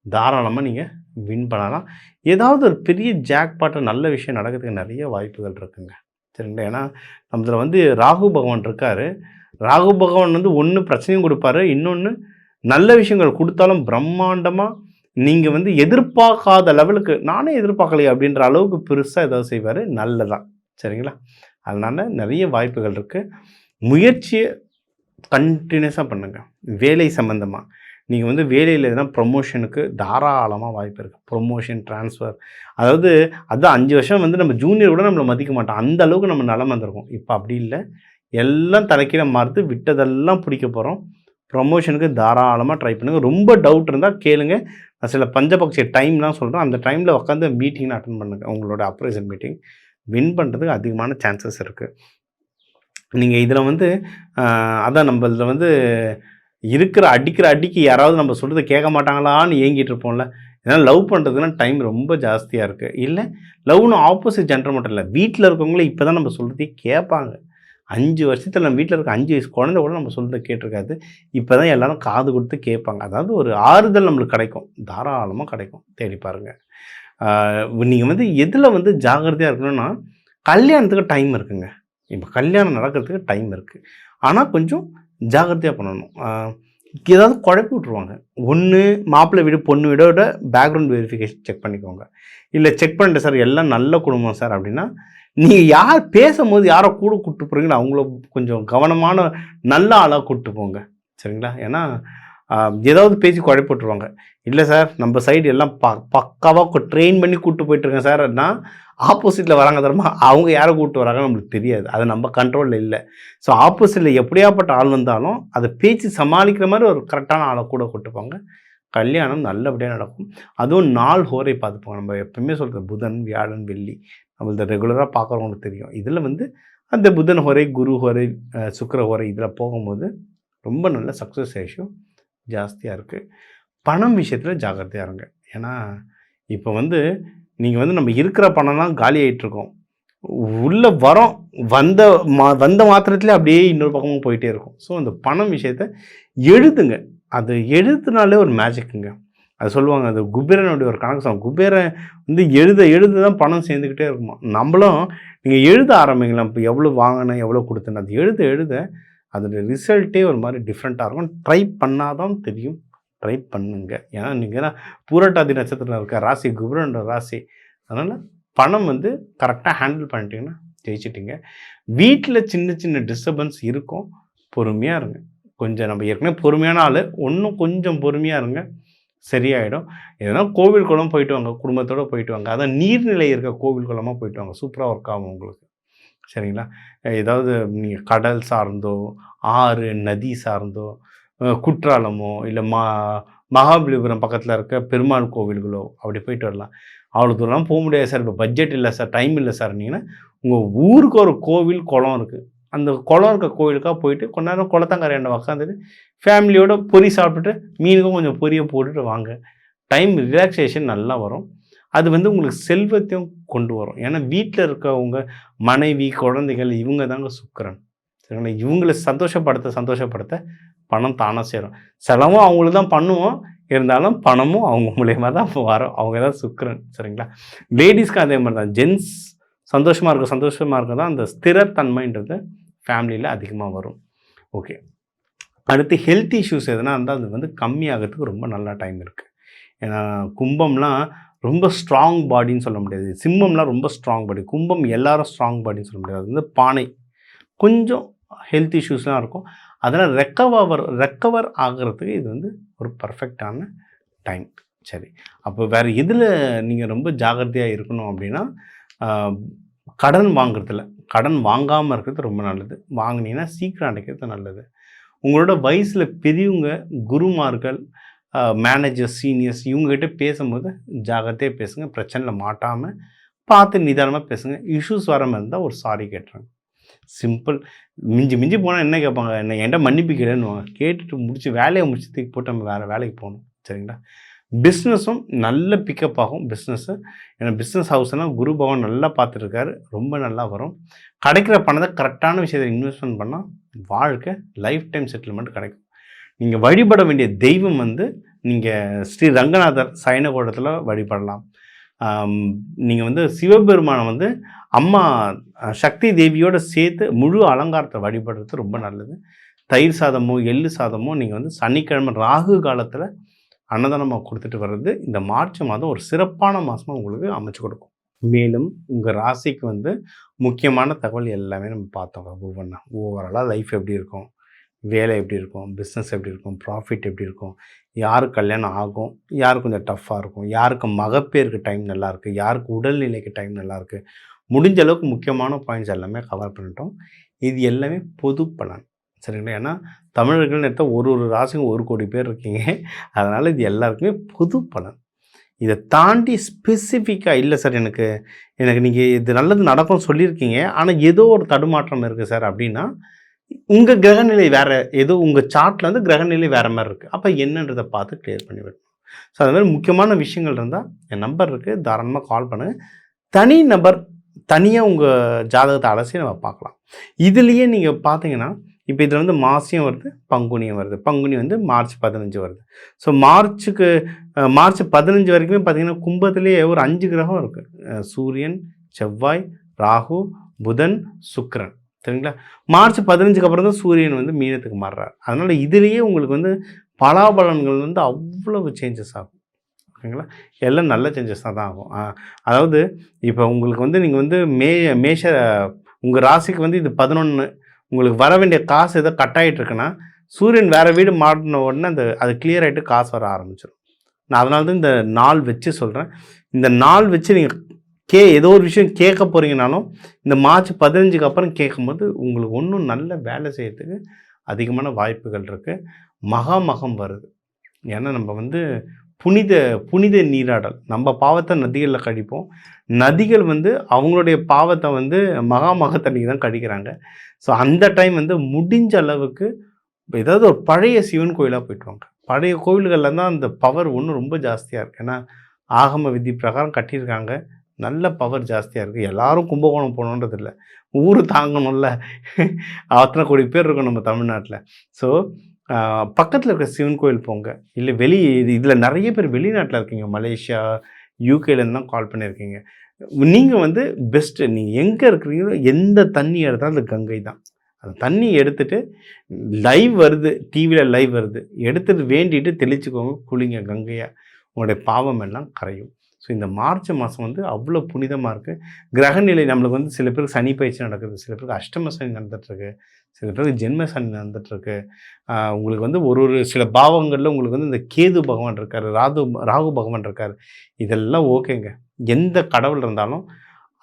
தாராளமாக நீங்கள் வின் பண்ணலாம். ஏதாவது ஒரு பெரிய ஜாக்பாட்டை நல்ல விஷயம் நடக்கிறதுக்கு நிறைய வாய்ப்புகள் இருக்குங்க. சரிங்களா? ஏன்னா நம்மள ராகு பகவான் இருக்கார். ராகு பகவான் ஒன்று பிரச்சனையும் கொடுப்பாரு, இன்னொன்று நல்ல விஷயங்கள் கொடுத்தாலும் பிரம்மாண்டமாக நீங்கள் எதிர்பார்க்காத லெவலுக்கு நானே எதிர்பார்க்கலையே அப்படின்ற அளவுக்கு பெருசாக ஏதாவது செய்வார். நல்லதான். சரிங்களா? அதனால் நிறைய வாய்ப்புகள் இருக்குது. முயற்சியை கண்டினியூஸாக பண்ணுங்கள். வேலை சம்மந்தமாக நீங்கள் வேலையில் எதுனா ப்ரொமோஷனுக்கு தாராளமாக வாய்ப்பு இருக்குது. ப்ரொமோஷன், ட்ரான்ஸ்ஃபர், அதாவது அதுதான் 5 வருஷம் நம்ம ஜூனியர் கூட நம்மளை மதிக்க மாட்டோம், அந்த அளவுக்கு நம்ம நிலம் வந்திருக்கோம். இப்போ அப்படி இல்லை, எல்லாம் தலைக்கீழ மாறுது, விட்டதெல்லாம் பிடிக்க போகிறோம். ப்ரொமோஷனுக்கு தாராளமாக ட்ரை பண்ணுங்கள். ரொம்ப டவுட் இருந்தால் கேளுங்க. நான் சில பஞ்சபக்ஷ டைம்லாம் சொல்கிறேன், அந்த டைமில் உட்காந்து மீட்டிங்லாம் அட்டன் பண்ணுங்கள். உங்களோட அப்ரைசல் மீட்டிங் வின் பண்ணுறதுக்கு அதிகமான சான்சஸ் இருக்குது. நீங்கள் இதில் அதான் நம்ம இதில் இருக்கிற அடிக்கிற அடிக்கு யாராவது நம்ம சொல்கிறத கேட்க மாட்டாங்களான்னு ஏங்கிட்டு இருப்போம்ல. ஏன்னா லவ் பண்ணுறதுக்குன்னா டைம் ரொம்ப ஜாஸ்தியாக இருக்குது. இல்லை லவ்னு ஆப்போசிட் ஜென்டர் மட்டும் இல்லை, வீட்டில் இருக்கவங்களே இப்போ தான் நம்ம சொல்கிறதே கேட்பாங்க. 5 வருஷத்தில் நம்ம வீட்டில் இருக்க 5 வயசு குழந்தை கூட நம்ம சொல்கிறத கேட்டிருக்காது. இப்போ தான் எல்லோரும் காது கொடுத்து கேட்பாங்க. அதாவது ஒரு ஆறுதல் நம்மளுக்கு கிடைக்கும், தாராளமாக கிடைக்கும். தேடி பாருங்கள். நீங்கள் எதில் ஜாகிரதையாக இருக்கணும்னா, கல்யாணத்துக்கு டைம் இருக்குங்க. இப்போ கல்யாணம் நடக்கிறதுக்கு டைம் இருக்குது, ஆனால் கொஞ்சம் ஜாகிரதையாக பண்ணணும். ஏதாவது குழப்பி விட்ருவாங்க. ஒன்று மாப்பிள்ளை வீடு பொண்ணு வீடோட பேக்ரவுண்ட் வெரிஃபிகேஷன் செக் பண்ணிக்கோங்க. இல்லை செக் பண்ணிட்டு சார் எல்லாம் நல்ல குடும்பம் சார் அப்படின்னா, நீங்கள் யார் பேசும்போது யாரை கூட கூப்பிட்டு போகிறீங்களோ அவங்கள கொஞ்சம் கவனமான நல்ல ஆளாக கூப்பிட்டு போங்க. சரிங்களா? ஏன்னா ஏதாவது பேசி குழப்பிட்டுருவாங்க. இல்லை சார் நம்ம சைடு எல்லாம் பக்காவாக ட்ரெயின் பண்ணி கூப்பிட்டு போயிட்டுருக்கேன் சார். ஆப்போசிட்டில் வராங்க தரமா அவங்க யாரை கூப்பிட்டு வராங்கன்னு நம்மளுக்கு தெரியாது, அது நம்ம கண்ட்ரோலில் இல்லை. ஸோ ஆப்போசிட்டில் எப்படியாப்பட்ட ஆள் வந்தாலும் அதை பேச்சு சமாளிக்கிற மாதிரி ஒரு கரெக்டான ஆளை கூட கூட்டுப்பாங்க. கல்யாணம் நல்லபடியாக நடக்கும். அதுவும் நாள் ஹோரை பார்த்துப்பாங்க. நம்ம எப்பவுமே சொல்கிறது புதன், வியாழன், வெள்ளி நம்மளது ரெகுலராக பார்க்குறவங்களுக்கு தெரியும். இதில் அந்த புதன் ஹோரை, குரு ஹோரை, சுக்கிர ஹோரை இதில் போகும்போது ரொம்ப நல்ல சக்ஸஸ் ரேஷியோ ஜாஸ்தியாக இருக்குது. பணம் விஷயத்தில் ஜாக்கிரதையாக இருங்க. ஏன்னா இப்போ நீங்கள் நம்ம இருக்கிற பணம்லாம் காலி ஆகிட்டுருக்கோம். உள்ளே வரோம், வந்த மாத்திரத்துலேயே அப்படியே இன்னொரு பக்கமும் போயிட்டே இருக்கும். ஸோ அந்த பணம் விஷயத்தை எழுதுங்க. அது எழுதுனாலே ஒரு மேஜிக்குங்க. அது சொல்லுவாங்க, அது குபேரனுடைய ஒரு கணக்கு சொல்லுவாங்க. குபேரன் எழுத தான் பணம் சேர்ந்துக்கிட்டே இருக்குமா. நம்மளும் நீங்கள் எழுத ஆரம்பிங்களா, இப்போ எவ்வளோ வாங்கினேன் எவ்வளோ கொடுத்தேன்னு அது எழுத அதோடய ரிசல்ட்டே ஒரு மாதிரி டிஃப்ரெண்ட்டாக இருக்கும். ட்ரை பண்ணாதான் தெரியும். ட்ரை பண்ணுங்க. ஏன்னா நீங்கள் பூரட்டாதி நட்சத்திரம் இருக்க ராசி குபேரனோட ராசி. அதனால் பணம் கரெக்டாக ஹேண்டில் பண்ணிட்டீங்கன்னா ஜெயிச்சிட்டிங்க. வீட்டில் சின்ன சின்ன டிஸ்டர்பன்ஸ் இருக்கும், பொறுமையாக இருங்க. கொஞ்சம் நம்ம ஏற்கனவே பொறுமையான ஆள், இன்னும் கொஞ்சம் பொறுமையாக இருங்க, சரியாயிடும். எதனா கோவில் குளம் போயிட்டு வாங்க, குடும்பத்தோடு போயிட்டு வாங்க. அதான் நீர்நிலை இருக்க கோவில் குளமாக போயிட்டு வாங்க, சூப்பராக ஒர்க் ஆகும் உங்களுக்கு. சரிங்களா? ஏதாவது நீங்கள் கடல் சார்ந்தோ, ஆறு, நதி சார்ந்தோ, குற்றாலமோ, இல்லை மகாபலிபுரம் பக்கத்தில் இருக்க பெருமாள் கோவில்களோ அப்படி போயிட்டு வரலாம். அவ்வளோ தூரம்லாம் போக முடியாது சார், இப்போ பட்ஜெட் இல்லை சார், டைம் இல்லை சார். நீங்கன்னா உங்கள் ஊருக்கு ஒரு கோவில் குளம் இருக்குது, அந்த குளம் இருக்க கோவிலுக்காக போயிட்டு கொஞ்ச நேரம் குளத்தங்கரையாண்ட உக்காந்துட்டு ஃபேமிலியோட பொரி சாப்பிட்டுட்டு மீனுக்கும் கொஞ்சம் பொரியை போட்டுட்டு வாங்க. டைம் ரிலாக்ஸேஷன் நல்லா வரும். அது உங்களுக்கு செல்வத்தையும் கொண்டு வரும். ஏன்னா வீட்டில் இருக்கவங்க மனைவி, குழந்தைகள் இவங்க தாங்க சுக்கிரன். சரிங்களா? இவங்களை சந்தோஷப்படுத்த பணம் தானாக சேரும். செலவும் அவங்களுக்கு தான் பண்ணுவோம், இருந்தாலும் பணமும் அவங்க மூலயமா தான் வரும். அவங்க தான் சுக்கிரன். சரிங்களா? லேடிஸ்க்கு அதே மாதிரி தான். ஜென்ஸ் சந்தோஷமாக இருக்க தான் அந்த ஸ்திரத்தன்மைன்றது ஃபேமிலியில் அதிகமாக வரும். ஓகே, அடுத்து ஹெல்த் இஷ்யூஸ் எதுனா இருந்தால் அது கம்மியாகிறதுக்கு ரொம்ப நல்ல டைம் இருக்குது. ஏன்னா கும்பம்லாம் ரொம்ப ஸ்ட்ராங் பாடின்னு சொல்ல முடியாது, சிம்மம்லாம் ரொம்ப ஸ்ட்ராங் பாடி, கும்பம் எல்லாரும் ஸ்ட்ராங் பாடின்னு சொல்ல முடியாது. அது பானை கொஞ்சம் ஹெல்த் இஷ்யூஸ்லாம் இருக்கும். அதனால் ரெக்கவர் ஆகிறதுக்கு இது ஒரு பர்ஃபெக்டான டைம். சரி, அப்போ வேறு எதில் நீங்கள் ரொம்ப ஜாக்கிரதையாக இருக்கணும் அப்படின்னா, கடன் வாங்குறதுல கடன் வாங்காமல் இருக்கிறது ரொம்ப நல்லது. வாங்கினீங்கன்னா சீக்கிரம் அடைக்கிறது நல்லது. உங்களோட வயசில் பெரியவங்க, குருமார்கள், மேனேஜர்ஸ், சீனியர்ஸ் இவங்ககிட்ட பேசும்போது ஜாகிரதையாக பேசுங்க. பிரச்சனையில் மாட்டாமல் பார்த்து நிதானமாக பேசுங்க. இஷ்யூஸ் வர மாதிரி இருந்தால் ஒரு சாரி கேட்டுறாங்க. சிம்பிள். மிஞ்சி போனால் என்ன கேட்பாங்க, என்கிட்ட மன்னிப்பு கேளுன்னுவாங்க. கேட்டுட்டு வேலையை முடிச்சு தூக்கி போட்டு நம்ம வேறு வேலைக்கு போகணும். சரிங்களா? பிஸ்னஸும் நல்ல பிக்கப் ஆகும் பிஸ்னஸ்ஸு. ஏன்னா பிஸ்னஸ் ஹவுஸ்னால் குரு பகவான் நல்லா பார்த்துருக்காரு, ரொம்ப நல்லா வரும். கிடைக்கிற பணத்தை கரெக்டான விஷயத்தை இன்வெஸ்ட்மெண்ட் பண்ணால் வாழ்க்கை லைஃப் டைம் செட்டில்மெண்ட் கிடைக்கும். நீங்கள் வழிபட வேண்டிய தெய்வம் நீங்கள் ஸ்ரீ ரங்கநாதர் சயனகோடத்தில் வழிபடலாம். நீங்கள் சிவபெருமானை அம்மா சக்தி தேவியோடு சேர்த்து முழு அலங்காரத்தை வழிபடுறது ரொம்ப நல்லது. தயிர் சாதமோ எள்ளு சாதமோ நீங்கள் சனிக்கிழமை ராகு காலத்தில் அன்னதானமாக கொடுத்துட்டு வர்றது இந்த மார்ச் மாதம் ஒரு சிறப்பான மாதமாக உங்களுக்கு அமைச்சு கொடுக்கும். மேலும் உங்கள் ராசிக்கு முக்கியமான தகவல் எல்லாமே நம்ம பார்த்தோம். ஓவராலாக லைஃப் எப்படி இருக்கும், வேலை எப்படி இருக்கும், பிஸ்னஸ் எப்படி இருக்கும், ப்ராஃபிட் எப்படி இருக்கும், யாருக்கு கல்யாணம் ஆகும், யாருக்கு கொஞ்சம் டஃப்பாக இருக்கும், யாருக்கு மகப்பேருக்கு டைம் நல்லாயிருக்கு, யாருக்கு உடல்நிலைக்கு டைம் நல்லாயிருக்கு, முடிஞ்ச அளவுக்கு முக்கியமான பாயிண்ட்ஸ் எல்லாமே கவர் பண்ணிட்டோம். இது எல்லாமே பொது பலன். சரிங்களா? ஏன்னா தமிழர்கள் எடுத்தால் ஒரு ராசிக்கும் 1 கோடி பேர் இருக்கீங்க. அதனால் இது எல்லாருக்குமே பொது பலன். இதை தாண்டி ஸ்பெசிஃபிக்காக இல்லை சார், எனக்கு நீங்கள் இது நல்லது நடக்கும்னு சொல்லியிருக்கீங்க, ஆனால் ஏதோ ஒரு தடுமாற்றம் இருக்குது சார் அப்படின்னா, உங்கள் கிரகநிலை வேறு, ஏதோ உங்கள் சார்ட்டில் கிரகநிலை வேறு மாதிரி இருக்குது. அப்போ என்னன்றதை பார்த்து கிளியர் பண்ணி விடணும். ஸோ அது மாதிரி முக்கியமான விஷயங்கள் இருந்தால் என் நம்பர் இருக்குது, தாராளமாக கால் பண்ணுங்கள். தனி நபர் தனியாக உங்கள் ஜாதகத்தை அலசி நம்ம பார்க்கலாம். இதுலேயே நீங்கள் பார்த்தீங்கன்னா இப்போ இதில் மாசியம் வருது, பங்குனியம் வருது. பங்குனி மார்ச் 15 வருது. ஸோ மார்ச் 15 வரைக்குமே பார்த்தீங்கன்னா கும்பத்திலேயே ஒரு 5 கிரகம் இருக்குது. சூரியன், செவ்வாய், ராகு, புதன், சுக்கிரன். சரிங்களா? மார்ச் 15க்கு அப்புறம் தான் சூரியன் மீனத்துக்கு மாறுறார். அதனால் இதுலேயே உங்களுக்கு பலாபலன்கள் அவ்வளவு சேஞ்சஸ் ஆகும். ஓகேங்களா? எல்லாம் நல்ல சேஞ்சஸ் தான் ஆகும். அதாவது இப்போ உங்களுக்கு நீங்கள் மேஷ உங்கள் ராசிக்கு இது 11, உங்களுக்கு வர வேண்டிய காசு ஏதோ கட் ஆகிட்டு இருக்குன்னா சூரியன் வேறு வீடு மாறின உடனே அது கிளியர் ஆகிட்டு காசு வர ஆரம்பிச்சிடும். நான் அதனால தான் இந்த நாள் வச்சு சொல்கிறேன். இந்த நாள் வச்சு நீங்கள் ஏதோ ஒரு விஷயம் கேட்க போகிறீங்கனாலும் இந்த மார்ச் 15க்கு அப்புறம் கேட்கும்போது உங்களுக்கு ஒன்றும் நல்ல வேலை செய்யறதுக்கு அதிகமான வாய்ப்புகள் இருக்குது. மகம் வருது. ஏன்னா நம்ம புனித நீராடல், நம்ம பாவத்தை நதிகளில் கழிப்போம். நதிகள் அவங்களுடைய பாவத்தை மகத்தண்ணிக்கு தான் கழிக்கிறாங்க. ஸோ அந்த டைம் முடிஞ்ச அளவுக்கு ஏதாவது ஒரு பழைய சிவன் கோயிலாக போயிட்டு வாங்க. பழைய கோயில்களில் தான் அந்த பவர் ரொம்ப ஜாஸ்தியாக இருக்குது. ஏன்னா ஆகம விதி பிரகாரம் கட்டியிருக்காங்க, நல்ல பவர் ஜாஸ்தியாக இருக்குது. எல்லாரும் கும்பகோணம் போகணுன்றது இல்லை, ஊர் தாங்கணும்ல, அத்தனை கோடி பேர் இருக்கும் நம்ம தமிழ்நாட்டில். ஸோ பக்கத்தில் இருக்கிற சிவன் கோயில் போங்க. இல்லை இதில் நிறைய பேர் வெளிநாட்டில் இருக்கீங்க, மலேசியா யூகேலேருந்து தான் கால் பண்ணியிருக்கீங்க. நீங்கள் பெஸ்ட்டு, நீங்கள் எங்கே இருக்கிறீங்களோ எந்த தண்ணி எடுத்தாலும் அது கங்கை தான். அந்த தண்ணி எடுத்துகிட்டு லைவ் வருது, டிவியில் லைவ் வருது, எடுத்துகிட்டு வேண்டிட்டு தெளிச்சுக்கோங்க, குளிங்க கங்கையாக, உங்களுடைய பாவம் எல்லாம் கரையும். ஸோ இந்த மார்ச் மாதம் அவ்வளோ புனிதமாக இருக்குது. கிரகநிலை நம்மளுக்கு சில பேருக்கு சனி பயிற்சி நடக்குது, சில பேருக்கு அஷ்டம சனி நடந்துகிட்ருக்கு, சில பேருக்கு ஜென்ம சனி நடந்துகிட்ருக்கு. உங்களுக்கு ஒரு சில பாவங்களில் உங்களுக்கு இந்த கேது பகவான் இருக்கார், ராகு பகவான் இருக்கார். இதெல்லாம் ஓகேங்க. எந்த கடவுள் இருந்தாலும்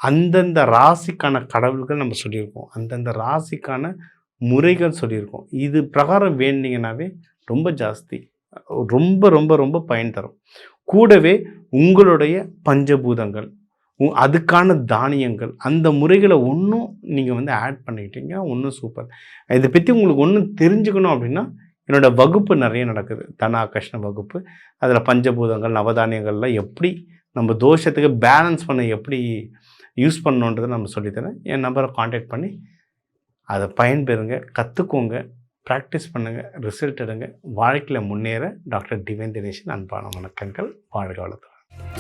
அந்தந்த ராசிக்கான கடவுள்கள் நம்ம சொல்லியிருக்கோம், அந்தந்த ராசிக்கான முறைகள் சொல்லியிருக்கோம். இது பிரகாரம் வேண்டிங்கன்னாவே ரொம்ப ஜாஸ்தி, ரொம்ப ரொம்ப ரொம்ப பயன் தரும். கூடவே உங்களுடைய பஞ்சபூதங்கள், அதுக்கான தானியங்கள், அந்த முறைகளை ஒன்றும் நீங்கள் ஆட் பண்ணிக்கிட்டீங்க, ஒன்றும் சூப்பர். இதை பற்றி உங்களுக்கு ஒன்றும் தெரிஞ்சுக்கணும் அப்படின்னா என்னோடய வகுப்பு நிறைய நடக்குது, தன ஆகர்ஷண வகுப்பு. அதில் பஞ்சபூதங்கள் நவதானியங்கள்லாம் எப்படி நம்ம தோஷத்துக்கு பேலன்ஸ் பண்ண எப்படி யூஸ் பண்ணணுன்றதை நம்ம சொல்லித்தரேன். என் நம்பரை காண்டாக்ட் பண்ணி அதை பயன்பெறுங்க, கற்றுக்கோங்க, ப்ராக்டிஸ் பண்ணுங்கள், ரிசல்ட் எடுங்க. வாழ்க்கையில் முன்னேற டாக்டர் டிவைன் தினேஷன் அன்பான வணக்கங்கள். வாழ்க வளத்துடன்.